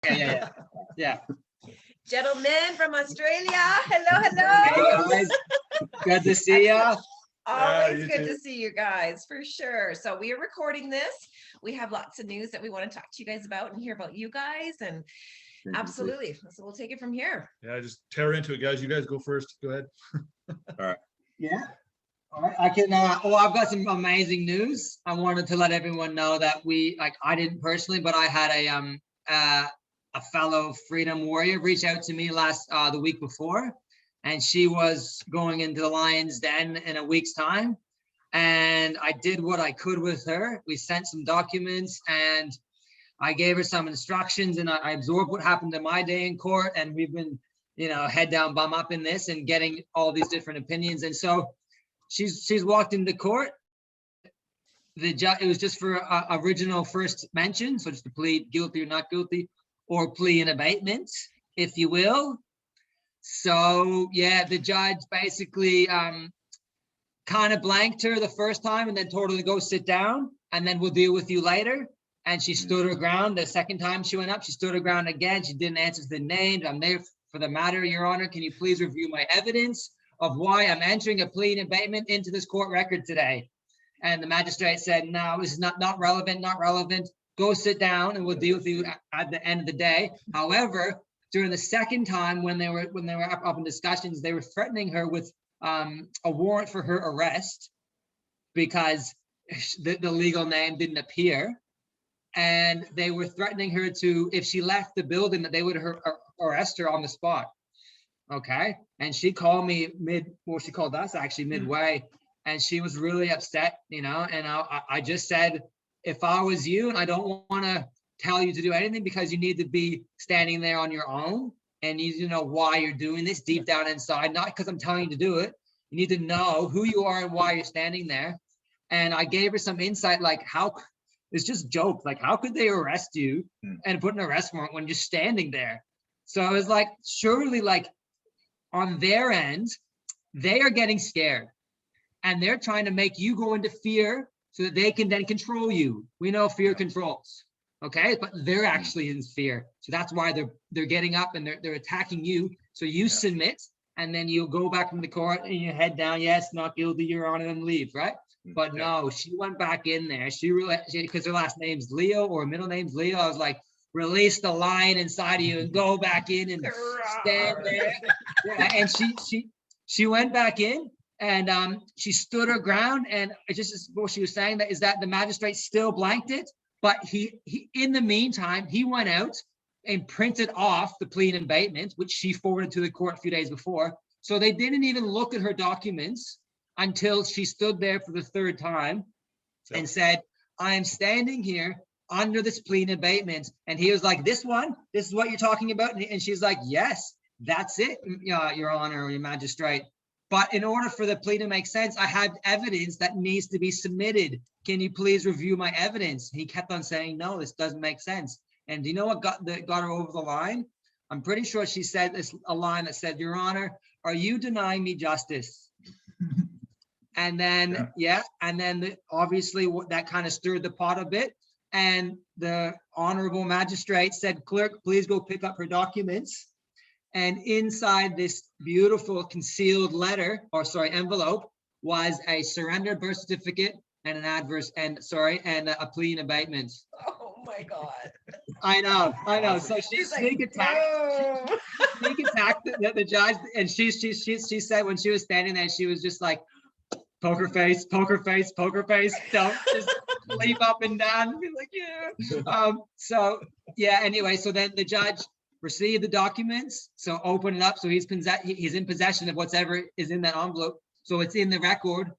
Yeah. Gentlemen from Australia, hello. Hey guys, good to see ya. Always good to see you guys, for sure. So we are recording this. We have lots of news that we want to talk to you guys about and hear about you guys. And absolutely. So we'll take it from here. Yeah, just tear into it, guys. You guys go first. Go ahead. All right. Yeah. All right. I can. I've got some amazing news. I wanted to let everyone know that I didn't personally, but I had a fellow freedom warrior reach out to me the week before, and she was going into the lion's den in a week's time, and I did what I could with her. We sent some documents, and I gave her some instructions, and I absorbed what happened in my day in court, and we've been, head down, bum up in this, and getting all these different opinions. And so she's walked into court. The judge, it was just for original first mention, so just to plead guilty or not guilty, or plea in abatement, if you will. So yeah, the judge basically kind of blanked her the first time and then told her to go sit down and then we'll deal with you later. And she stood her ground. The second time she went up, she stood her ground again. She didn't answer the name. I'm there for the matter, Your Honor. Can you please review my evidence of why I'm entering a plea in abatement into this court record today? And the magistrate said, no, this is not relevant, not relevant. Go sit down and we'll deal with you at the end of the day. However, during the second time when they were up in discussions, they were threatening her with a warrant for her arrest because the legal name didn't appear. And they were threatening her to, if she left the building, that they would arrest her on the spot. Okay. And she called me she called us actually midway, and she was really upset, and I just said, if I was you, and I don't want to tell you to do anything because you need to be standing there on your own and you need to know why you're doing this deep down inside, not because I'm telling you to do it. You need to know who you are and why you're standing there. And I gave her some insight, like it's just jokes, like how could they arrest you and put an arrest warrant when you're standing there? So I was like, surely like on their end, they are getting scared and they're trying to make you go into fear so that they can then control you. We know fear controls, okay? But they're actually in fear. So that's why they're getting up and they're attacking you. So you submit, and then you go back from the court and you head down, yes, not guilty, Your Honor, and leave, right? But no, she went back in there. Because her last name's Leo or middle name's Leo. I was like, release the lion inside of you and go back in and stand there. Yeah, and she went back in. And she stood her ground, and just what she was saying is that the magistrate still blanked it, but he in the meantime he went out and printed off the plea in abatement, which she forwarded to the court a few days before. So they didn't even look at her documents until she stood there for the third time and said, "I am standing here under this plea in abatement." And he was like, "This is what you're talking about?" And she's like, "Yes, that's it, Your Honor, or Your Magistrate. But in order for the plea to make sense, I have evidence that needs to be submitted. Can you please review my evidence?" He kept on saying, "No, this doesn't make sense." And do you know what got her over the line? I'm pretty sure she said a line that said, "Your Honor, are you denying me justice?" And then, obviously that kind of stirred the pot a bit. And the honorable magistrate said, "Clerk, please go pick up her documents." And inside this beautiful concealed envelope was a surrendered birth certificate and a plea in abatement. Oh my God. I know. So she sneak attacked the judge, and she said when she was standing there, she was just like, poker face, poker face, poker face. Don't just leap up and down and be like, yeah. Anyway, so then the judge received the documents, so open it up. So he's in possession of whatever is in that envelope. So it's in the record.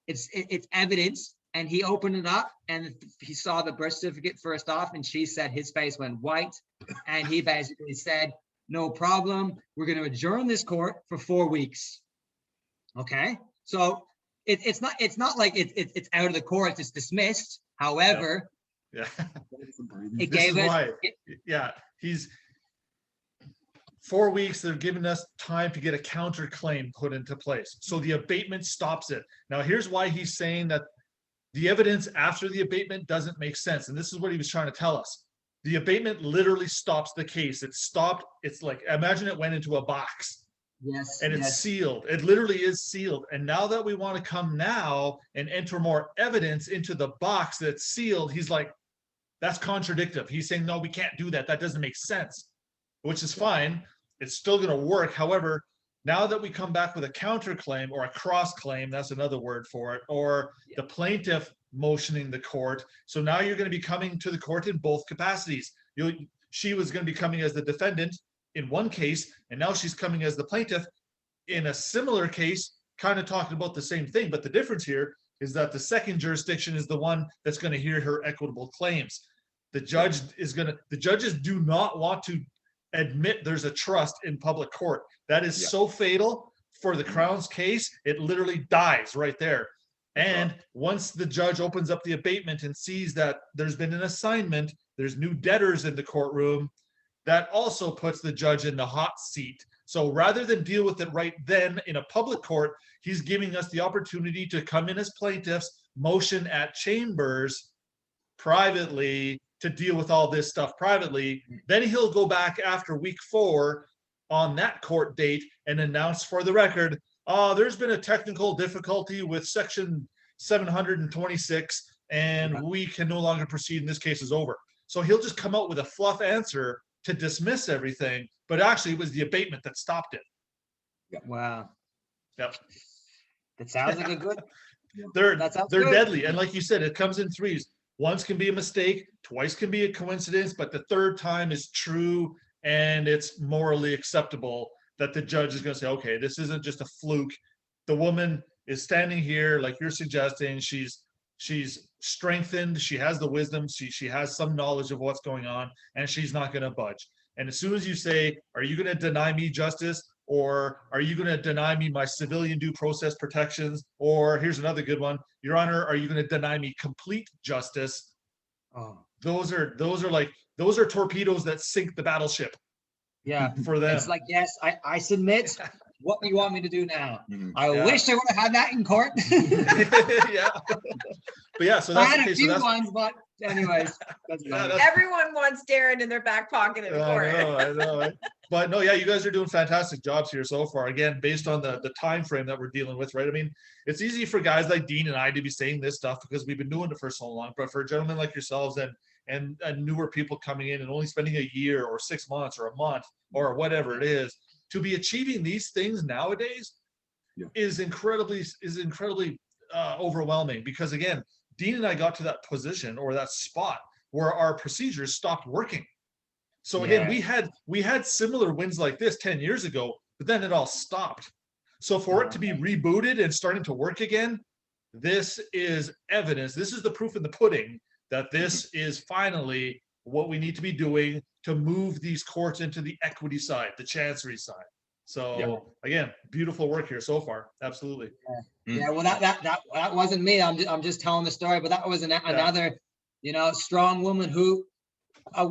It's evidence. And he opened it up and he saw the birth certificate first off, and she said his face went white, and he basically said, "No problem. We're going to adjourn this court for 4 weeks." Okay, so it's not like it's out of the court. It's dismissed. However, it gave us. He's 4 weeks. They're giving us time to get a counterclaim put into place, so the abatement stops it. Now, here's why he's saying that the evidence after the abatement doesn't make sense, and this is what he was trying to tell us. The abatement literally stops the case. It stopped. It's like, imagine it went into a box Yes. and it's yes. sealed. It literally is sealed. And now that we want to come now and enter more evidence into the box that's sealed, he's like, that's contradictive. He's saying, no, we can't do that. That doesn't make sense, which is fine. It's still going to work. However, now that we come back with a counterclaim or a cross claim, that's another word for it, or the plaintiff motioning the court. So now you're going to be coming to the court in both capacities. She was going to be coming as the defendant in one case, and now she's coming as the plaintiff in a similar case, kind of talking about the same thing. But the difference here is that the second jurisdiction is the one that's going to hear her equitable claims. The judges do not want to admit there's a trust in public court. That is so fatal for the Crown's case. It literally dies right there. And once the judge opens up the abatement and sees that there's been an assignment, there's new debtors in the courtroom, that also puts the judge in the hot seat. So rather than deal with it right then in a public court, he's giving us the opportunity to come in as plaintiffs, motion at chambers privately to deal with all this stuff privately. Then he'll go back after week 4 on that court date and announce for the record, there's been a technical difficulty with section 726 and we can no longer proceed and this case is over. So he'll just come out with a fluff answer to dismiss everything, but actually it was the abatement that stopped it. Wow. Yep. That sounds like a good. They're good. deadly. And like you said, it comes in threes. Once can be a mistake, twice can be a coincidence, but the third time is true and it's morally acceptable that the judge is going to say, okay, this isn't just a fluke. The woman is standing here, like you're suggesting, she's strengthened, she has the wisdom, she has some knowledge of what's going on, and she's not going to budge. And as soon as you say, are you going to deny me justice, or are you going to deny me my civilian due process protections, or here's another good one, Your Honor, are you going to deny me complete justice? Those are torpedoes that sink the battleship. Yeah, for them. It's like, yes, I submit. What do you want me to do now? I Yeah. wish I would have had that in court. Yeah. But yeah, so I that's had the a case. few ones, but anyways. That's Yeah, fine. that's- Everyone wants Darren in their back pocket in court. I know. But no, yeah, you guys are doing fantastic jobs here so far. Again, based on the time frame that we're dealing with, right? I mean, it's easy for guys like Dean and I to be saying this stuff because we've been doing it for so long. But for gentlemen like yourselves and newer people coming in and only spending a year or 6 months or a month or whatever it is, to be achieving these things nowadays is incredibly overwhelming. Because again, Dean and I got to that position or that spot where our procedures stopped working. So again, we had similar wins like this 10 years ago, but then it all stopped. So for it to be rebooted and starting to work again, this is evidence. This is the proof in the pudding that this is finally what we need to be doing to move these courts into the equity side, the chancery side. So again, beautiful work here so far. Absolutely. Yeah, well, that wasn't me. I'm just telling the story, but that was another, strong woman who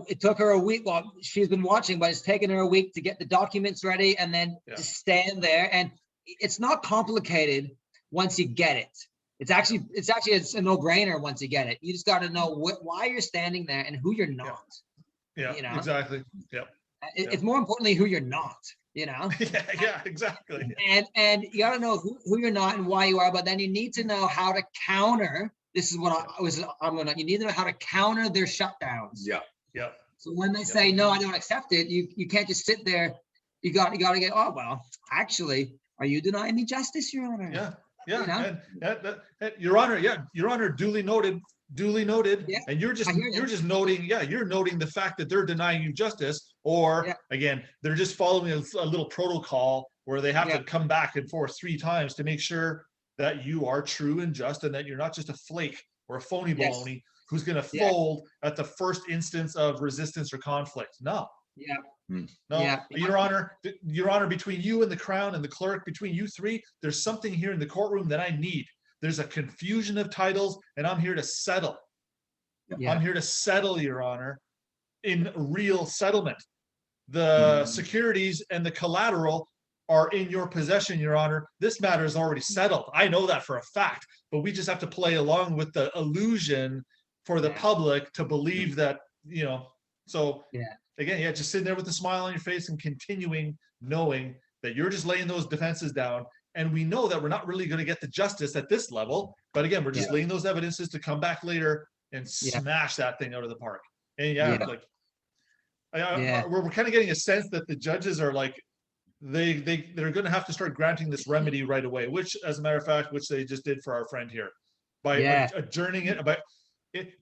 it took her a week. Well, she's been watching, but it's taken her a week to get the documents ready and then to stand there. And it's not complicated once you get it. It's a no-brainer once you get it. You just got to know why you're standing there and who you're not. Yeah, exactly. Yep. It's more importantly who you're not. Yeah, exactly. And you got to know who you're not and why you are, but then you need to know how to counter. This is what you need to know how to counter their shutdowns. Yeah. So when they say, no, I don't accept it, you can't just sit there. You got to get, oh, well, actually, are you denying me justice, Your Honor? Yeah. And Your Honor, Your Honor, duly noted. Yeah. And you're just noting, you're noting the fact that they're denying you justice, or again, they're just following a little protocol where they have to come back and forth 3 times to make sure that you are true and just and that you're not just a flake or a phony baloney who's going to fold at the first instance of resistance or conflict. No. No, Your Honor, between you and the Crown and the clerk, between you 3, there's something here in the courtroom that I need. There's a confusion of titles, and I'm here to settle. I'm here to settle, Your Honor, in real settlement. The securities and the collateral are in your possession, Your Honor. This matter is already settled. I know that for a fact, but we just have to play along with the illusion for the public to believe that, So Yeah. again, yeah, just sitting there with a smile on your face and continuing knowing that you're just laying those defenses down. And we know that we're not really going to get the justice at this level. But again, we're just laying those evidences to come back later and smash that thing out of the park. And like we're kind of getting a sense that the judges are like, they're going to have to start granting this remedy right away, which, as a matter of fact, which they just did for our friend here by adjourning it. But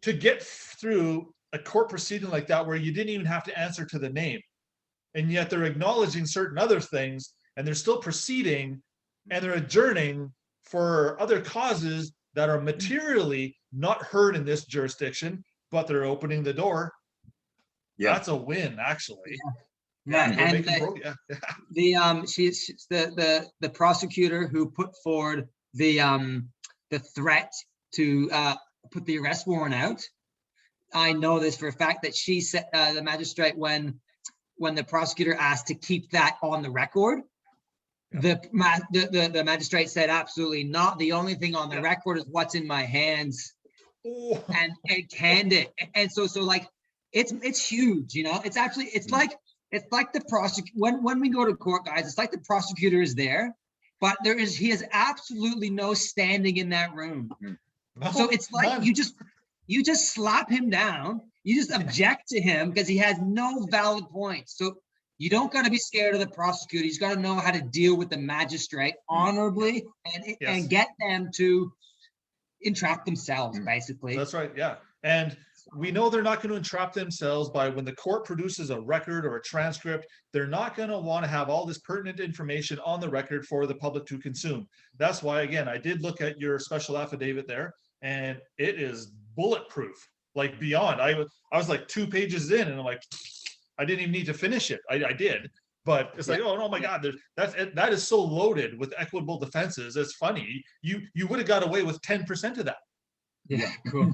to get through a court proceeding like that, where you didn't even have to answer to the name, and yet they're acknowledging certain other things, and they're still proceeding, and they're adjourning for other causes that are materially not heard in this jurisdiction, but they're opening the door. That's a win, actually. And she's the prosecutor who put forward the threat to put the arrest warrant out. I know this for a fact that she said, the magistrate, when the prosecutor asked to keep that on the record, the magistrate said absolutely not. The only thing on the record is what's in my hands, and canned it. And so like it's huge, you know. It's actually it's like the prosecutor when we go to court, guys. It's like the prosecutor is there, but he has absolutely no standing in that room. So it's like you just slap him down. You just object to him because he has no valid points. So you don't got to be scared of the prosecutor. He's got to know how to deal with the magistrate honorably and get them to entrap themselves, basically. That's right. Yeah. And we know they're not going to entrap themselves by when the court produces a record or a transcript. They're not going to want to have all this pertinent information on the record for the public to consume. That's why, again, I did look at your special affidavit there, and it is bulletproof, like beyond. I was like 2 pages in, and I'm like, I didn't even need to finish it. I did, but it's like, oh my God, that is so loaded with equitable defenses. It's funny. You would have got away with 10% of that. Yeah, cool.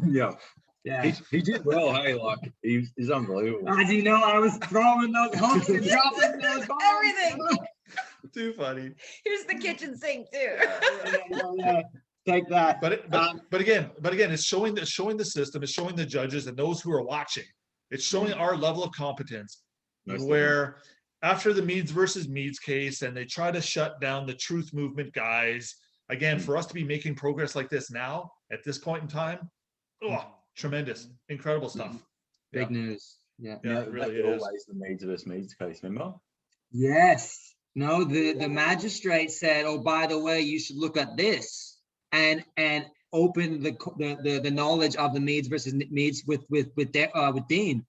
Yeah, he did well. Hey, like he's unbelievable. As you know, I was throwing those hooks and dropping those bombs. Everything. Too funny. Here's the kitchen sink too. Take that. But again, it's showing the system. It's showing the judges and those who are watching. It's showing our level of competence. Where after the Meads versus Meads case, and they try to shut down the truth movement guys. Again, for us to be making progress like this now at this point in time, tremendous, incredible stuff. Big news. Yeah, it really is. Always the Meads versus Meads case, remember? Yes. No, the magistrate said, "Oh, by the way, you should look at this," and open the knowledge of the Meads versus Meads with Dean.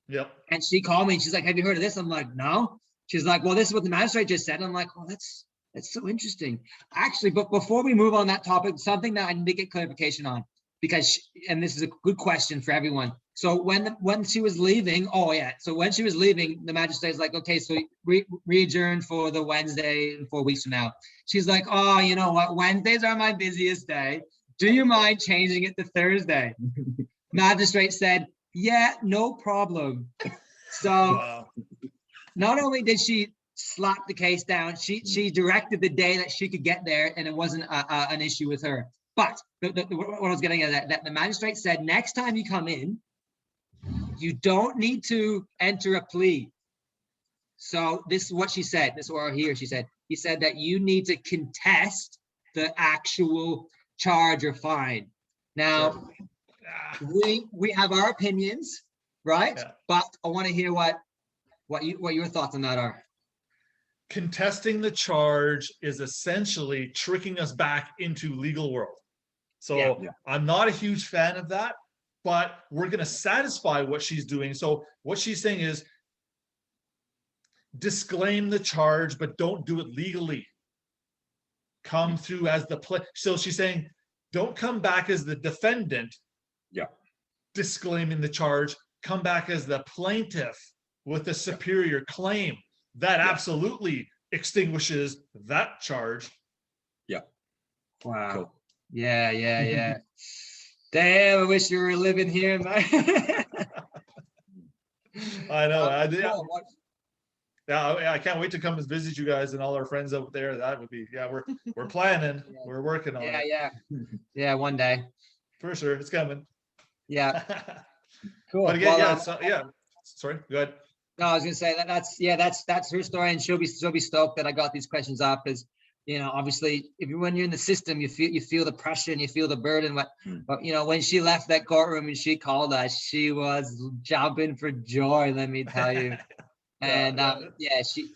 Yep. And she called me and she's like, "Have you heard of this?" I'm like, "No." She's like, "Well, this is what the magistrate just said." I'm like, "Oh, that's so interesting." Actually, but before we move on that topic, something that I need to get clarification on, because and this is a good question for everyone. So when she was leaving, when she was leaving, the magistrate's like, "Okay, so re-adjourn for the Wednesday 4 weeks from now." She's like, "Oh, you know what? Wednesdays are my busiest day. Do you mind changing it to Thursday?" Magistrate said, "Yeah, no problem." So not only did she slap the case down, she directed the day that she could get there, and it wasn't an issue with her. But what I was getting at, that the magistrate said, next time you come in, you don't need to enter a plea. So this is what she said. This is what I hear. She said that you need to contest the actual charge or fine. Now, we have our opinions, right? Yeah. But I want to hear what your thoughts on that are. Contesting the charge is essentially tricking us back into legal world. So I'm not a huge fan of that, but we're going to satisfy what she's doing. So what she's saying is disclaim the charge, but don't do it legally. Come through as the so she's saying, don't come back as the defendant. Yeah. Disclaiming the charge, come back as the plaintiff with a superior claim. That absolutely extinguishes that charge. Yeah. Wow. Cool. Yeah. Damn, I wish you were living here, man. I know. I can't wait to come and visit you guys and all our friends out there. That would be, we're planning. We're working on it. Yeah, one day. For sure. It's coming. Yeah. Cool. But again, sorry, go ahead. No, I was gonna say that's her story, and she'll be stoked that I got these questions up, because obviously when you're in the system, you feel the pressure and you feel the burden. But when she left that courtroom and she called us, she was jumping for joy, let me tell you. And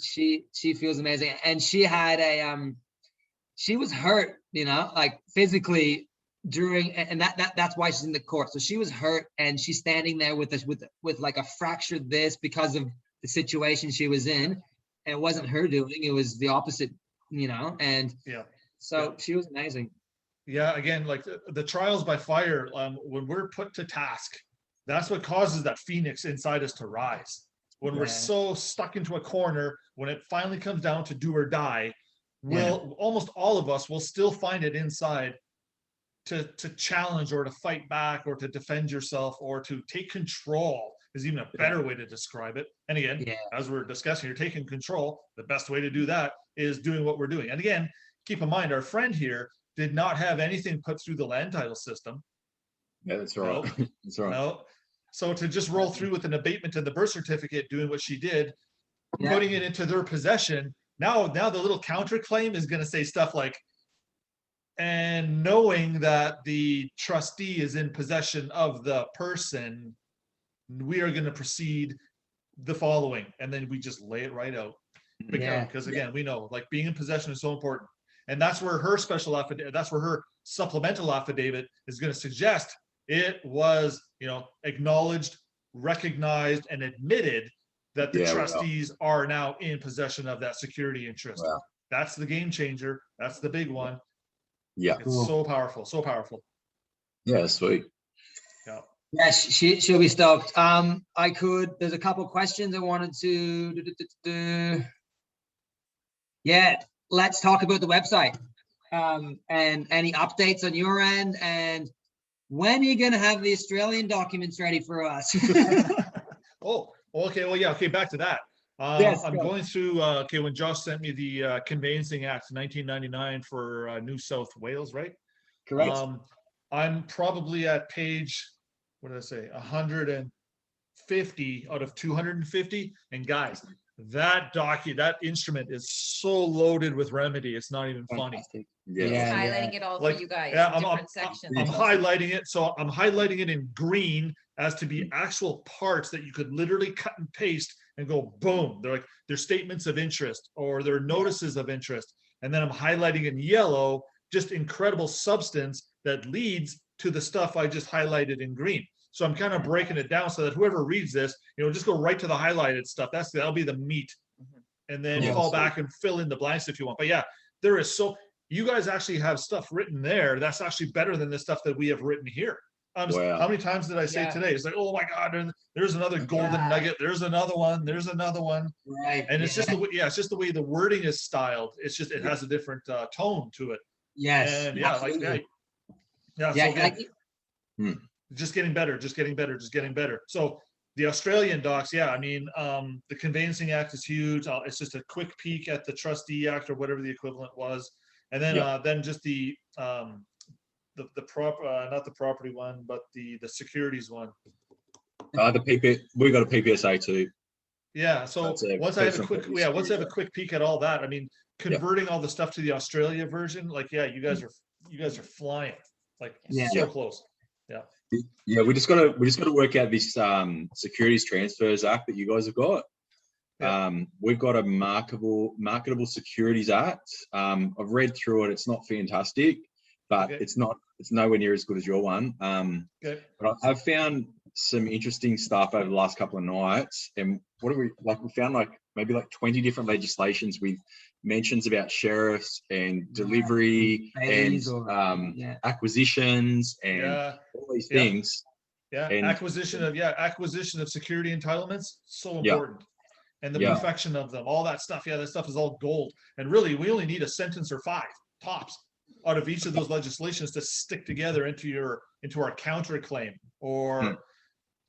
she feels amazing, and she had she was hurt, like physically during, and that's why she's in the court. So she was hurt, and she's standing there with this with like a fractured this because of the situation she was in, and it wasn't her doing, it was the opposite, and so she was amazing. Yeah, again, like the trials by fire, when we're put to task, that's what causes that phoenix inside us to rise. When we're so stuck into a corner, when it finally comes down to do or die, almost all of us will still find it inside to challenge or to fight back or to defend yourself or to take control is even a better way to describe it. And again, as we're discussing, you're taking control. The best way to do that is doing what we're doing. And again, keep in mind, our friend here did not have anything put through the land title system. Yeah, that's right. No, that's right. No. So to just roll through with an abatement and the birth certificate, doing what she did, putting it into their possession, now the little counterclaim is going to say stuff like, and knowing that the trustee is in possession of the person, we are going to proceed the following. And then we just lay it right out. Because again, we know like being in possession is so important. And that's where her special affidavit, that's where her supplemental affidavit is going to suggest it was, acknowledged, recognized, and admitted that the trustees are now in possession of that security interest. Wow. That's the game changer. That's the big one. Yeah. It's so powerful, so powerful. Yeah, sweet. Yeah. Yes, she'll be stoked. There's a couple questions I wanted to let's talk about the website. And any updates on your end, and when are you going to have the Australian documents ready for us? Oh, okay. Well, yeah. Okay. Back to that. I'm going through, when Josh sent me the Conveyancing Act 1999 for New South Wales, right? Correct. I'm probably at page, what did I say? 150 out of 250. And guys, that instrument is so loaded with remedy. It's not even funny. Highlighting it all for you guys. Different sections. I'm highlighting it. So I'm highlighting it in green as to be actual parts that you could literally cut and paste and go boom. They're statements of interest or they're notices of interest. And then I'm highlighting in yellow, just incredible substance that leads to the stuff I just highlighted in green. So I'm kind of breaking it down so that whoever reads this, just go right to the highlighted stuff. That'll be the meat. And then fall back and fill in the blanks if you want. But yeah, you guys actually have stuff written there. That's actually better than the stuff that we have written here. How many times did I say today? It's like, oh my God, there's another golden nugget. There's another one. There's another one. Right. And it's just it's just the way the wording is styled. It's just, it has a different tone to it. Yes. And just getting better, just getting better, just getting better. So the Australian docs, the Conveyancing Act is huge. It's just a quick peek at the Trustee Act or whatever the equivalent was. And then just the not the property one, but the securities one. We got a PPSA too. Yeah. So once I have a quick peek at all that, converting all the stuff to the Australia version, you guys are flying, so close. Yeah. Yeah, we just gotta work out this Securities Transfers Act that you guys have got. We've got a marketable securities act. I've read through it. It's not fantastic, but it's nowhere near as good as your one. But I've found some interesting stuff over the last couple of nights. And what we found maybe 20 different legislations with mentions about sheriffs and delivery and acquisitions and all these things. And acquisition of security entitlements, so important. And the perfection of them, all that stuff. That stuff is all gold. And really, we only need a sentence or 5 tops out of each of those legislations to stick together into our counterclaim or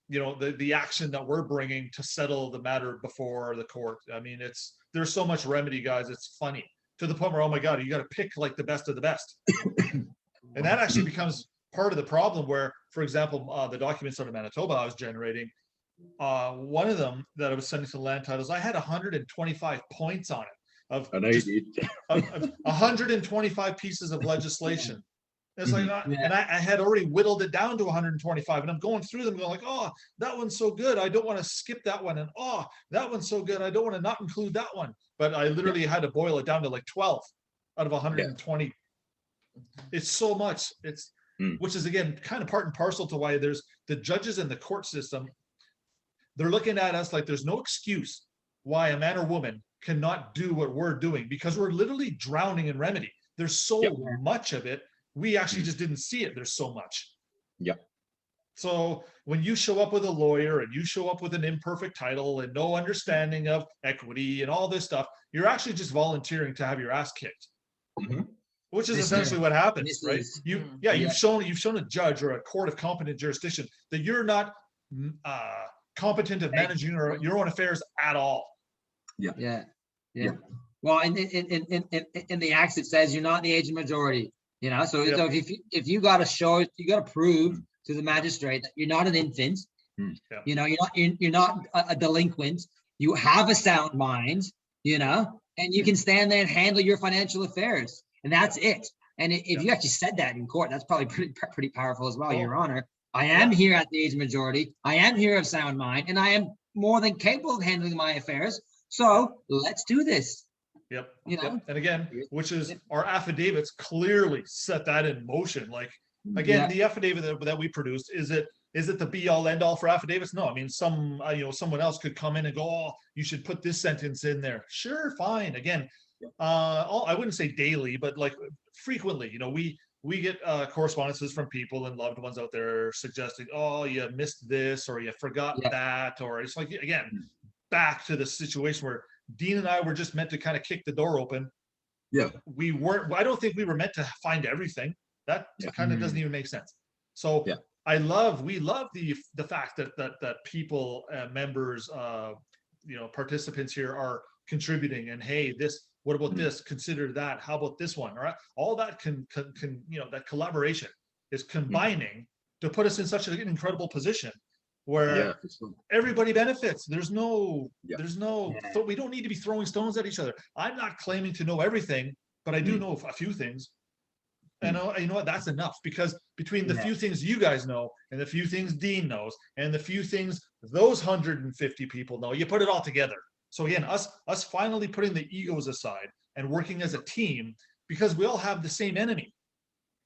the action that we're bringing to settle the matter before the court. There's so much remedy, guys. It's funny to the point where, oh my God, you got to pick the best of the best. And that actually becomes part of the problem where, for example, the documents out of Manitoba I was generating, one of them that I was sending to land titles, I had 125 points on it of I know just you did. of 125 pieces of legislation. It's like, Yeah. and I had already whittled it down to 125, and I'm going through them going like, oh, that one's so good, I don't want to skip that one, and oh, that one's so good, I don't want to not include that one. But I literally had to boil it down to like 12 out of 120. It's so much. It's which is again kind of part and parcel to why there's the judges in the court system. They're looking at us like there's no excuse why a man or woman cannot do what we're doing, because we're literally drowning in remedy. There's so much of it. We actually just didn't see it. There's so much. Yep. So when you show up with a lawyer and you show up with an imperfect title and no understanding of equity and all this stuff, you're actually just volunteering to have your ass kicked. Which is essentially what happens, right? You've shown a judge or a court of competent jurisdiction that you're not competent at managing your own affairs at all. Yeah. Well, in the acts it says you're not the age of majority. So if you got to show, you got to prove to the magistrate that you're not an infant. You're not a delinquent. You have a sound mind. And you can stand there and handle your financial affairs, and that's it. And if you actually said that in court, that's probably pretty powerful as well, Your Honor. I am here at the age of majority. I am here of sound mind, and I am more than capable of handling my affairs. So let's do this. And again, which is our affidavits clearly set that in motion. Like again, the affidavit that we produced, is it the be all end all for affidavits? No, I mean, someone else could come in and go, oh, you should put this sentence in there. Sure, fine. Again, I wouldn't say daily, but like frequently, we get correspondences from people and loved ones out there suggesting, oh, you missed this, or you forgot that, or it's like, again, back to the situation where Dean and I were just meant to kind of kick the door open. We weren't. I don't think we were meant to find everything. That kind of doesn't even make sense. So we love the fact that people, members, participants here are contributing, and hey, what about this? Consider that. How about this one? All right, all that can that collaboration is combining to put us in such an incredible position where everybody benefits. There's no, so we don't need to be throwing stones at each other. I'm not claiming to know everything, but I do know a few things. And you know what? That's enough, because between the few things you guys know and the few things Dean knows and the few things those 150 people know, you put it all together. So again, us finally putting the egos aside and working as a team, because we all have the same enemy.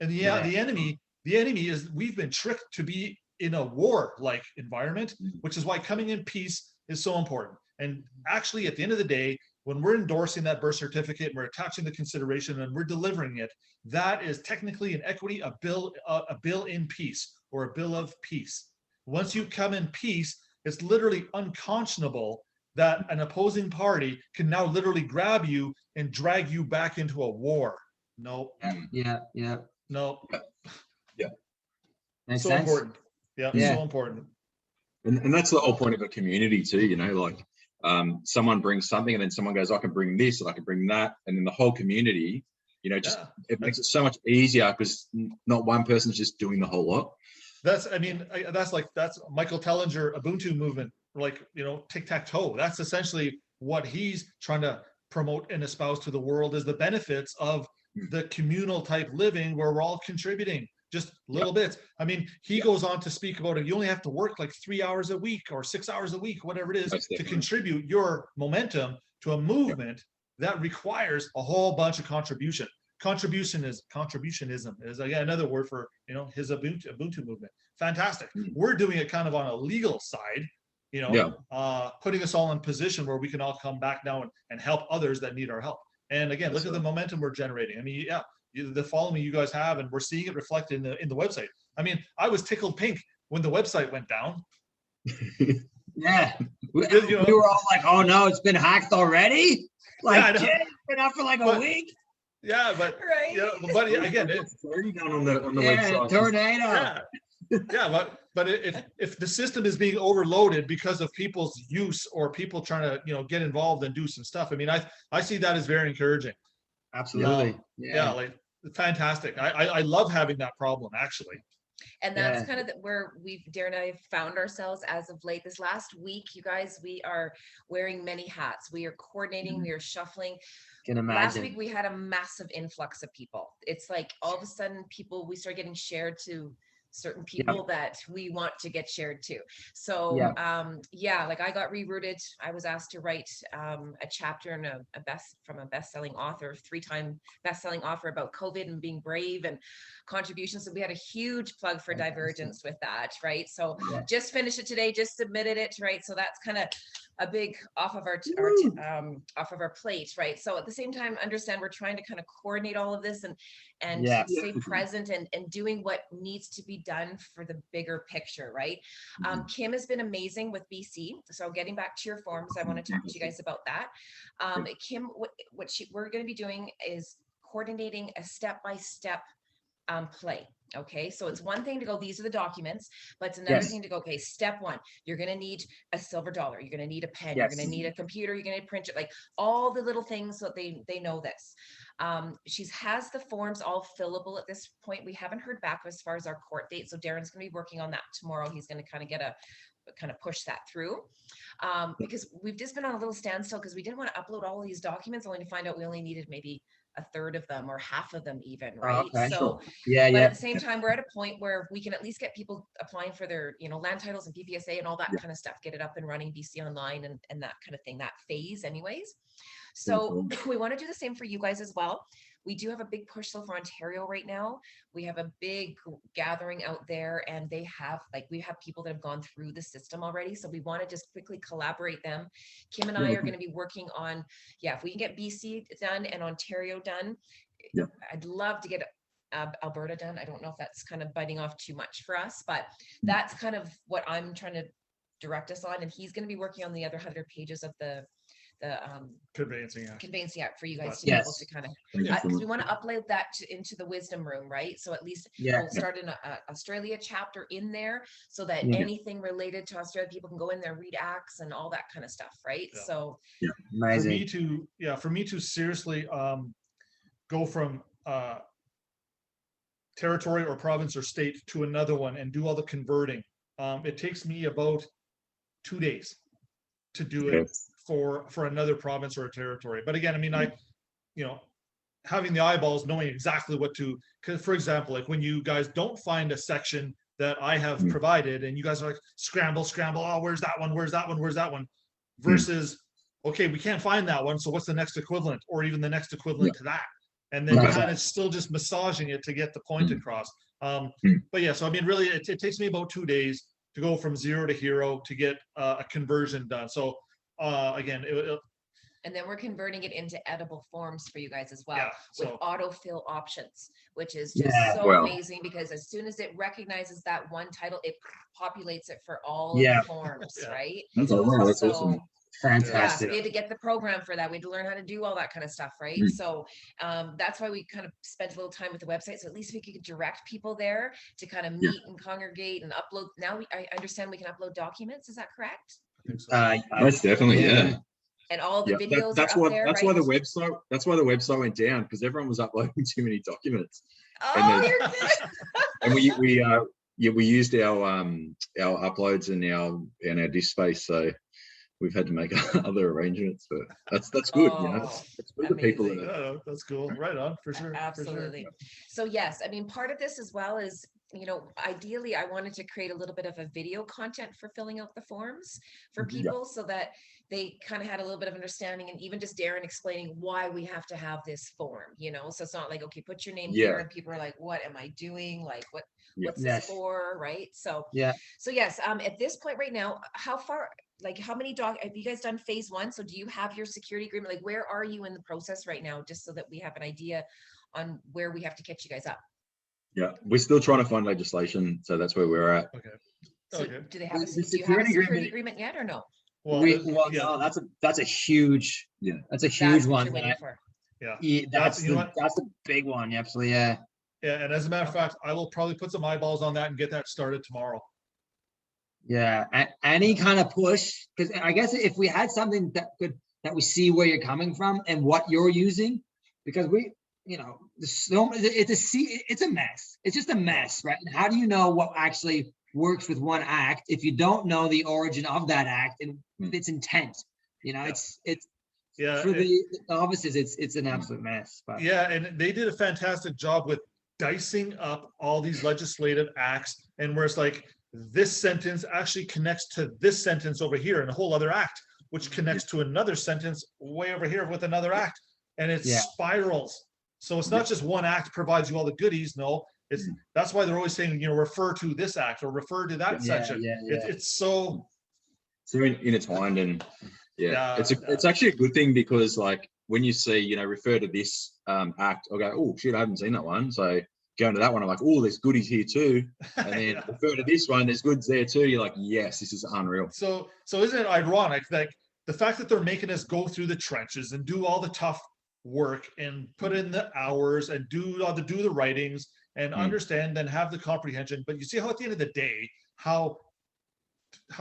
And the enemy is, we've been tricked to be in a war-like environment, which is why coming in peace is so important. And actually, at the end of the day, when we're endorsing that birth certificate, we're attaching the consideration and we're delivering it, that is technically in equity a bill in peace, or a bill of peace. Once you come in peace, it's literally unconscionable that an opposing party can now literally grab you and drag you back into a war. No. No. Makes so sense. important. So important. And that's the whole point of a community too, like someone brings something and then someone goes, I can bring this and I can bring that. And then the whole community, it makes it so much easier, because not one person's just doing the whole lot. That's Michael Tellinger Ubuntu movement, like, tic-tac-toe. That's essentially what he's trying to promote and espouse to the world, is the benefits of the communal type living where we're all contributing just little bits. I mean, he goes on to speak about it. You only have to work like 3 hours a week or 6 hours a week, whatever it is, to contribute your momentum to a movement that requires a whole bunch of contribution. Contributionism is again another word for his Ubuntu movement. Fantastic. We're doing it kind of on a legal side, putting us all in position where we can all come back now and help others that need our help. And again, look at the momentum we're generating. I mean, the following you guys have, and we're seeing it reflected in the website. I mean, I was tickled pink when the website went down. We were all like, oh no, it's been hacked already. Like, it's been up for like a week. Yeah, but but again, it's already done on the website. Tornado. But if the system is being overloaded because of people's use or people trying to get involved and do some stuff, I mean, I see that as very encouraging. Absolutely. Like fantastic. I love having that problem, actually. And that's kind of where Darren and I have found ourselves as of late. This last week, you guys, we are wearing many hats. We are coordinating, we are shuffling. Can imagine. Last week, we had a massive influx of people. It's like all of a sudden we start getting shared to certain people that we want to get shared to. So like I got rerouted. I was asked to write a chapter in from a best-selling author, 3-time best-selling author, about COVID and being brave and contributions. So we had a huge plug for Divergence with that, right? So just finished it today, just submitted it, right? So that's kind of a big off of our plate, right? So at the same time, understand we're trying to kind of coordinate all of this and stay present and doing what needs to be done for the bigger picture, right? Kim has been amazing with BC. So getting back to your forms, I want to talk to you guys about that. Kim, we're going to be doing is coordinating a step-by-step play. Okay, so it's one thing to go, these are the documents, but it's another thing to go, okay, step 1, you're going to need a silver dollar, you're going to need a pen, you're going to need a computer, you're going to print it, like all the little things so that they know this. She has the forms all fillable at this point. We haven't heard back as far as our court date, so Darren's going to be working on that tomorrow. He's going to kind of push that through, because we've just been on a little standstill because we didn't want to upload all of these documents only to find out we only needed maybe a third of them or half of them even, right? Okay. So but at the same time, we're at a point where we can at least get people applying for their land titles and PPSA and all that kind of stuff, get it up and running, BC Online and that kind of thing, that phase anyways. So we want to do the same for you guys as well. We do have a big push for Ontario right now. We have a big gathering out there, and we have people that have gone through the system already. So we want to just quickly collaborate them. Kim and I are going to be working on, if we can get BC done and Ontario done, I'd love to get Alberta done. I don't know if that's kind of biting off too much for us, but that's kind of what I'm trying to direct us on. And he's going to be working on the other 100 pages of the Conveyancing Act for you guys to be able to kind of, because we want to upload that into the wisdom room, right? So at least we'll start an Australia chapter in there so that anything related to Australia, people can go in there, read acts and all that kind of stuff, right? So amazing. For me to seriously go from territory or province or state to another one and do all the converting, it takes me about 2 days to do it for another province or a territory. But again, I mean, having the eyeballs, knowing exactly what to, because for example, like when you guys don't find a section that I have provided and you guys are like, scramble, oh, where's that one? Versus, okay, we can't find that one. So what's the next equivalent or even the next equivalent to that? And then kind of still just massaging it to get the point across. But yeah, so I mean, really, it takes me about 2 days to go from 0 to hero to get a conversion done. So again, and then we're converting it into edible forms for you guys as well, with autofill options, which is just amazing, because as soon as it recognizes that one title, it populates it for all of the forms, right? That's awesome. Fantastic. We had to get the program for that. We had to learn how to do all that kind of stuff, right? So that's why we kind of spent a little time with the website. So at least we could direct people there to kind of meet and congregate and upload. Now I understand we can upload documents. Is that correct? I think so. Most definitely, And all the videos that's are why up there, that's right? why the website went down, because everyone was uploading too many documents. Oh, you're good. And we used our uploads in our disk space, so we've had to make other arrangements, but that's good. It's good for people. That's cool. Right on, for sure. Absolutely. For sure. So yes, I mean, part of this as well is, ideally I wanted to create a little bit of a video content for filling out the forms for people so that they kind of had a little bit of understanding, and even just Darren explaining why we have to have this form, so it's not like, okay, put your name here and people are like, what am I doing? Like, what's this for? Right. So yes, at this point right now, how many have you guys done phase 1? So do you have your security agreement? Like, where are you in the process right now? Just so that we have an idea on where we have to catch you guys up. Yeah, we're still trying to find legislation, so that's where we're at. Okay. So do you have a security agreement yet, or no? Well, no, that's a huge one. That's a big one. Absolutely, yeah. Yeah, and as a matter of fact, I will probably put some eyeballs on that and get that started tomorrow. Yeah, any kind of push, because I guess if we had something that we see where you're coming from and what you're using, because you know, it's a mess. It's just a mess, right? And how do you know what actually works with one act if you don't know the origin of that act and its intent? You know, it's for the offices, it's an absolute mess. But yeah, and they did a fantastic job with dicing up all these legislative acts, and where it's like this sentence actually connects to this sentence over here in a whole other act, which connects to another sentence way over here with another act, and it spirals. So it's not just one act provides you all the goodies. No, it's that's why they're always saying, you know, refer to this act or refer to that section. It's so intertwined, and it's actually a good thing, because like when you see, you know, refer to this act, I'll go, oh shit, I haven't seen that one. So going to that one, I'm like, oh, there's goodies here too. And then refer to this one, there's goods there too. You're like, yes, this is unreal. So isn't it ironic that the fact that they're making us go through the trenches and do all the tough work and put in the hours and do the writings and understand and have the comprehension, but you see how at the end of the day, how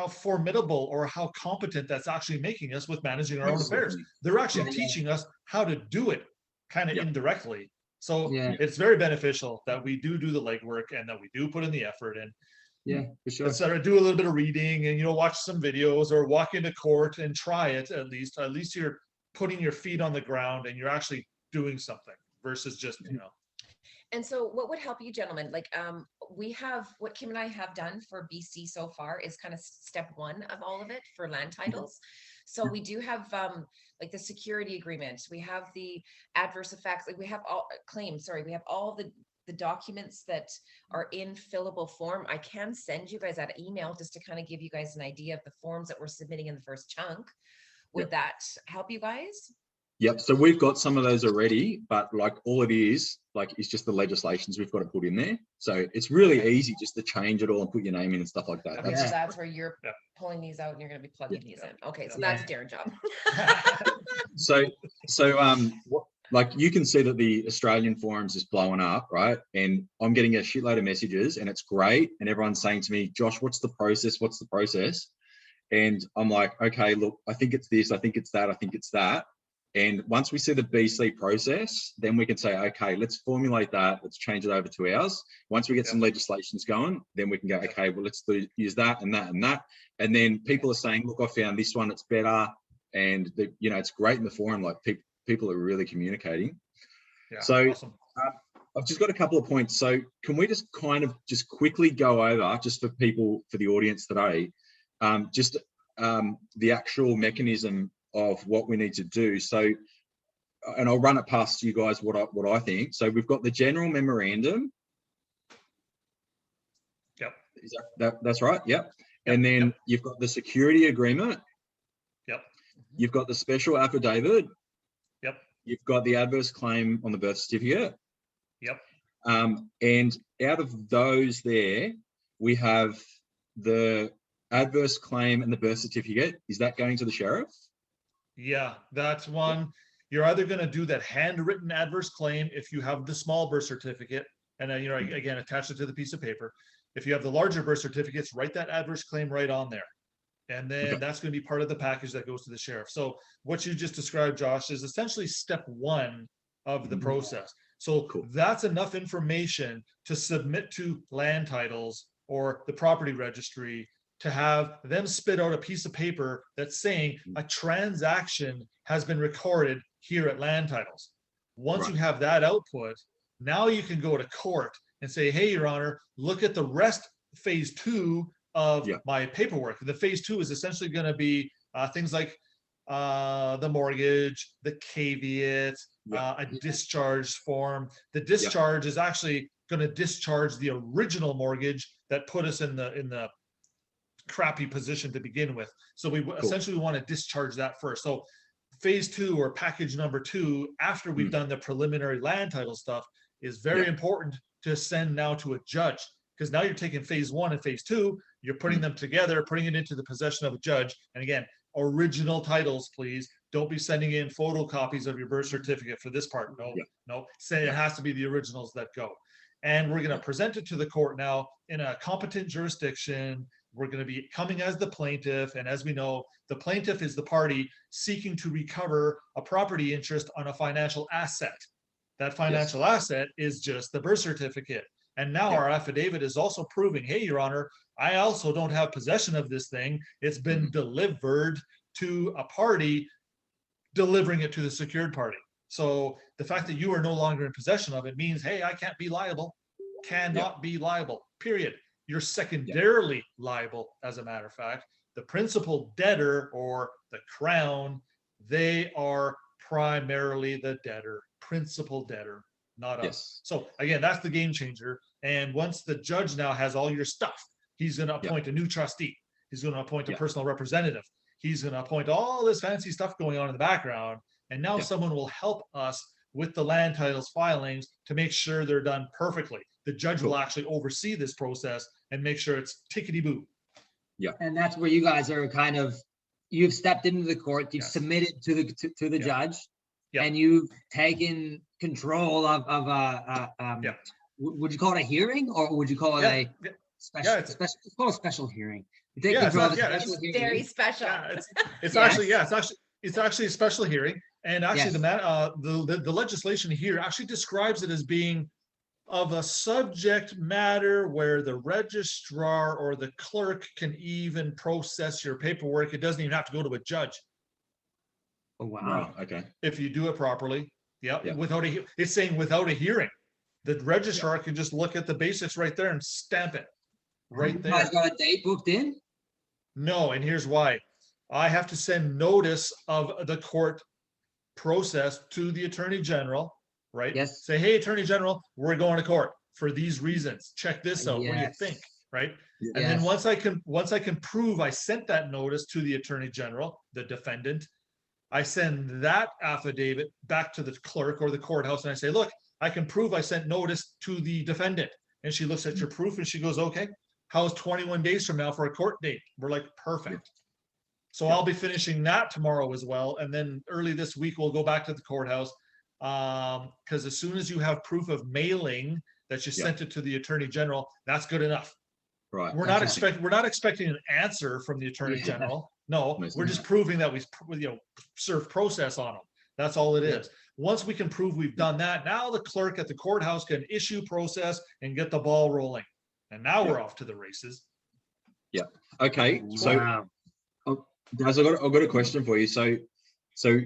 formidable or how competent that's actually making us with managing our own affairs. They're actually teaching us how to do it kind of indirectly. So it's very beneficial that we do the legwork and that we do put in the effort, and for sure. instead of do a little bit of reading and, you know, watch some videos or walk into court and try it. At least you're putting your feet on the ground and you're actually doing something versus just, you know. And so what would help you gentlemen, like we have, what Kim and I have done for BC so far is kind of step one of all of it for land titles. So we do have like the security agreement, we have the adverse effects, like we have all claims, sorry, we have all the documents that are in fillable form. I can send you guys that email just to kind of give you guys an idea of the forms that we're submitting in the first chunk. Would that help you guys? Yep. So we've got some of those already, but like all it is, like, it's just the legislations we've got to put in there. So it's really easy just to change it all and put your name in and stuff like that. Okay, so that's where you're pulling these out and you're going to be plugging these in. Okay, so that's Darren's job. So like you can see that the Australian forums is blowing up, right? And I'm getting a shitload of messages and it's great. And everyone's saying to me, Josh, what's the process? What's the process? And I'm like, okay, look, I think it's this, I think it's that, I think it's that. And once we see the BC process, then we can say, okay, let's formulate that. Let's change it over to ours. Once we get some legislations going, then we can go, okay, well, let's use that and that and that. And then people are saying, look, I found this one, it's better. And, you know, it's great in the forum. Like people are really communicating. Yeah, so awesome. I've just got a couple of points. So can we just kind of just quickly go over, just for people, for the audience today, the actual mechanism of what we need to do. So, and I'll run it past you guys what I think. So we've got the general memorandum. Yep. Is that's right. Yep. And then you've got the security agreement. Yep. You've got the special affidavit. Yep. You've got the adverse claim on the birth certificate. Yep. And out of those there, we have the adverse claim and the birth certificate. Is that going to the sheriff? Yeah, that's one. You're either going to do that handwritten adverse claim if you have the small birth certificate, and then, you know, again, attach it to the piece of paper. If you have the larger birth certificates, write that adverse claim right on there. And then that's going to be part of the package that goes to the sheriff. So what you just described, Josh, is essentially step one of the process. So that's enough information to submit to land titles or the property registry to have them spit out a piece of paper that's saying a transaction has been recorded here at land titles. Once you have that output, now you can go to court and say, hey, Your Honor, look at the rest, phase two of my paperwork. The phase two is essentially going to be things like the mortgage, the caveat, a discharge form. The discharge is actually going to discharge the original mortgage that put us in the crappy position to begin with. So we essentially want to discharge that first. So phase two, or package number two, after we've done the preliminary land title stuff, is very important to send now to a judge, because now you're taking phase one and phase two, you're putting them together, putting it into the possession of a judge. And again, original titles, please. Don't be sending in photocopies of your birth certificate for this part. No, say it has to be the originals that go. And we're going to present it to the court now in a competent jurisdiction. We're going to be coming as the plaintiff. And as we know, the plaintiff is the party seeking to recover a property interest on a financial asset. That financial asset is just the birth certificate. And now our affidavit is also proving, hey, Your Honor, I also don't have possession of this thing. It's been delivered to a party, delivering it to the secured party. So the fact that you are no longer in possession of it means, hey, I can't be liable, cannot be liable, period. You're secondarily liable, as a matter of fact. The principal debtor, or the Crown, they are primarily the debtor, principal debtor, not us. So again, that's the game changer. And once the judge now has all your stuff, he's going to appoint a new trustee. He's going to appoint a personal representative. He's going to appoint all this fancy stuff going on in the background. And now someone will help us with the land titles filings to make sure they're done perfectly. The judge will actually oversee this process and make sure it's tickety-boo. Yeah. And that's where you guys are kind of, you've stepped into the court, you've submitted to the judge, and you've taken control of would you call it a hearing, or would you call it a special, it's called a special hearing. You take control of it's very special. It's actually a special hearing. And actually the legislation here actually describes it as being of a subject matter where the registrar or the clerk can even process your paperwork. It doesn't even have to go to a judge. Oh, wow. Okay. If you do it properly. Without it's saying without a hearing. The registrar can just look at the basics right there and stamp it right there. You guys got a date booked in? No, and here's why. I have to send notice of the court process to the Attorney General, right? Yes. Say, hey, Attorney General, we're going to court for these reasons. Check this out. What do you think? Right? And then once I can prove I sent that notice to the Attorney General, the defendant, I send that affidavit back to the clerk or the courthouse, and I say, look, I can prove I sent notice to the defendant. And she looks at your proof and she goes, okay, how's 21 days from now for a court date? We're like, perfect. So I'll be finishing that tomorrow as well. And then early this week, we'll go back to the courthouse. Because as soon as you have proof of mailing that you sent it to the Attorney General, that's good enough. Right. We're not expecting an answer from the Attorney General. No, we're just proving that we serve process on them. That's all it is. Once we can prove we've done that, now the clerk at the courthouse can issue process and get the ball rolling. And now we're off to the races. Yeah. Okay. So, guys, I've got a question for you. So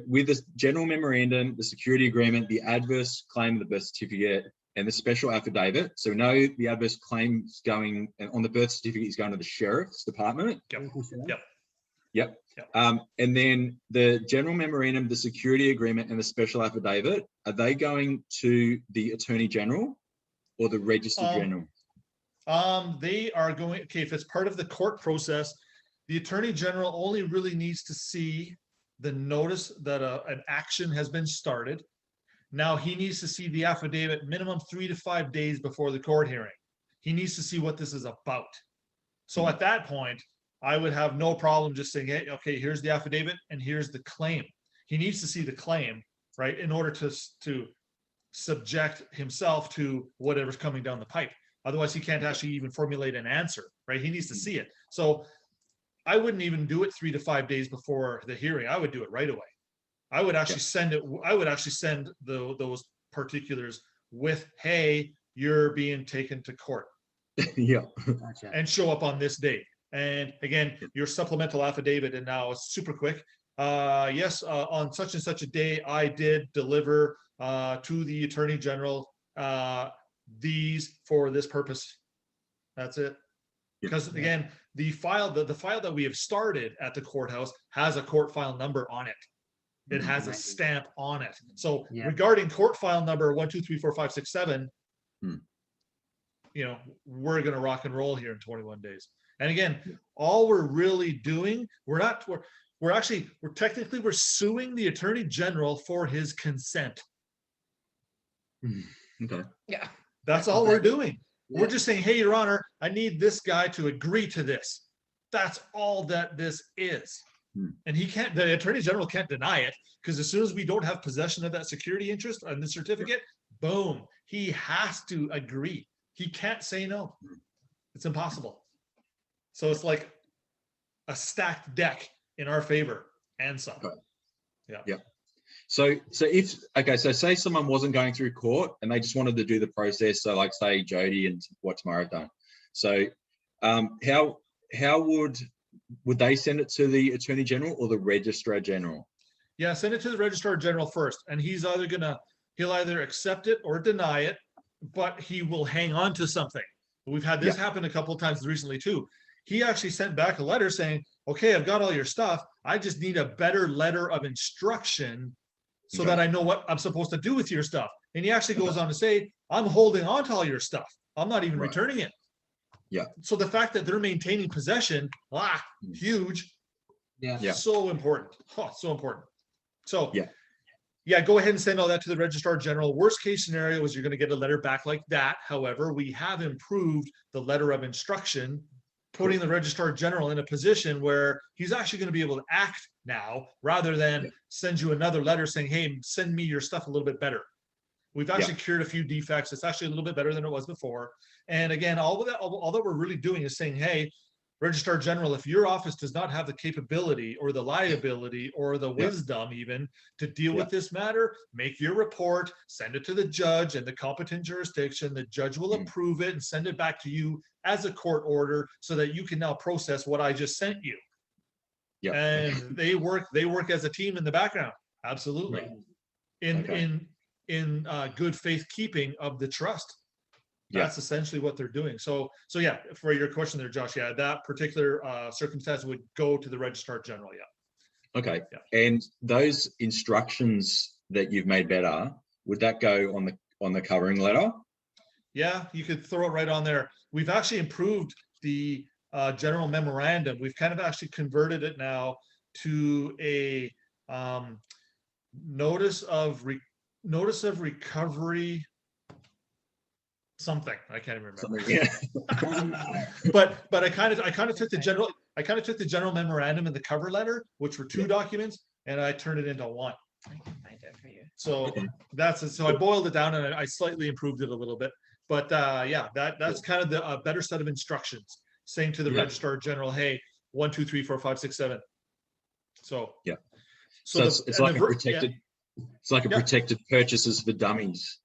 with the general memorandum, the security agreement, the adverse claim, the birth certificate, and the special affidavit. So we know the adverse claim is going on the birth certificate is going to the sheriff's department. Yep. And then the general memorandum, the security agreement, and the special affidavit, are they going to the Attorney General or the Register General? They are going, okay, if it's part of the court process, the Attorney General only really needs to see the notice that an action has been started. Now he needs to see the affidavit minimum 3 to 5 days before the court hearing. He needs to see what this is about. So at that point, I would have no problem just saying, hey, okay, here's the affidavit and here's the claim. He needs to see the claim, right, in order to subject himself to whatever's coming down the pipe. Otherwise, he can't actually even formulate an answer, right? He needs to see it. So I wouldn't even do it 3 to 5 days before the hearing. I would do it right away. I would actually send it. I would actually send those particulars with, hey, you're being taken to court. And show up on this date. And again, your supplemental affidavit, and now it's super quick. Yes, on such and such a day, I did deliver to the Attorney General these for this purpose. That's it. Because again, the file that we have started at the courthouse has a court file number on it. It has a stamp on it. So regarding court file number 1, 2, 3, 4, 5, 6, 7, we're gonna rock and roll here in 21 days. And again, all we're really doing, we're technically suing the Attorney General for his consent. Okay. Yeah. That's all we're doing. We're just saying, hey, Your Honor, I need this guy to agree to this. That's all that this is. And the Attorney General can't deny it, because as soon as we don't have possession of that security interest on the certificate, boom, he has to agree. He can't say no. It's impossible. So it's like a stacked deck in our favor and some. Yeah. So so say someone wasn't going through court and they just wanted to do the process. So like say Jody and what Tamara done. So how would they send it to the Attorney General or the Registrar General? Yeah, send it to the Registrar General first, and he'll either accept it or deny it, but he will hang on to something. We've had this happen a couple of times recently too. He actually sent back a letter saying, okay, I've got all your stuff. I just need a better letter of instruction so that I know what I'm supposed to do with your stuff. And he actually goes on to say, I'm holding on to all your stuff. I'm not even returning it. Yeah. So the fact that they're maintaining possession, huge. Yeah. So important. Oh, so important. So yeah, go ahead and send all that to the Registrar General. Worst case scenario is you're going to get a letter back like that. However, we have improved the letter of instruction, putting the Registrar General in a position where he's actually going to be able to act now rather than send you another letter saying, hey, send me your stuff a little bit better. We've actually cured a few defects. It's actually a little bit better than it was before. And again, all that we're really doing is saying, hey, Registrar General, if your office does not have the capability or the liability or the wisdom even to deal with this matter, make your report, send it to the judge and the competent jurisdiction. The judge will approve it and send it back to you as a court order so that you can now process what I just sent you. Yeah. And they work as a team in the background. Absolutely. In good faith keeping of the trust. That's essentially what they're doing. So yeah, for your question there, Josh, that particular circumstance would go to the Registrar General. Okay. And those instructions that you've made better, would that go on the covering letter? Yeah, you could throw it right on there. We've actually improved the general memorandum. We've kind of actually converted it now to a notice of recovery. Something I can't even remember. But I kind of took the general memorandum and the cover letter, which were two documents, and I turned it into one. I can find it for you. So so I boiled it down and I slightly improved it a little bit. But that's kind of the better set of instructions, saying to the Registrar General, hey, 1, 2, 3, 4, 5, 6, 7. So so it's like a protected. It's like a protected purchases for dummies.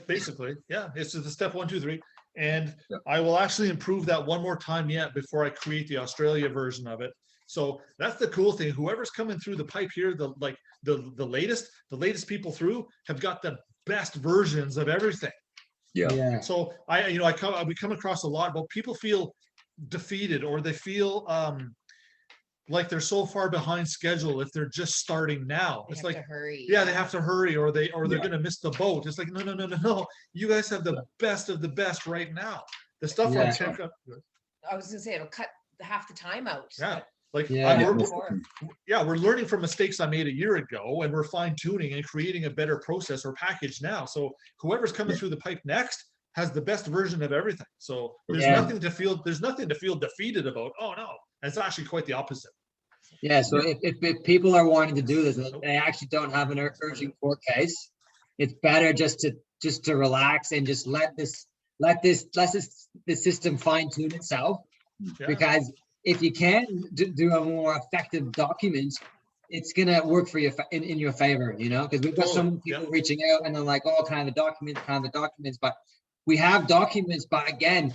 Basically, it's just the step 1, 2, 3, and I will actually improve that one more time before I create the Australia version of it. So that's the cool thing. Whoever's coming through the pipe here, the latest people through have got the best versions of everything. Yeah. So we come across a lot, but people feel defeated or they feel like they're so far behind schedule if they're just starting now. It's like, hurry. They have to hurry or they're going to miss the boat. It's like, no. You guys have the best of the best right now. The stuff I was going to say, it'll cut half the time out. We're learning from mistakes I made a year ago and we're fine tuning and creating a better process or package now. So whoever's coming through the pipe next has the best version of everything. So there's nothing to feel defeated about. Oh no. It's actually quite the opposite. Yeah, so if people are wanting to do this and they actually don't have an urgent court case, it's better just to relax and just let the system fine tune itself. Because if you can do a more effective document, it's gonna work for you in your favor, because we've got some people reaching out and they're like, oh, kind of the documents, but we have documents, but again,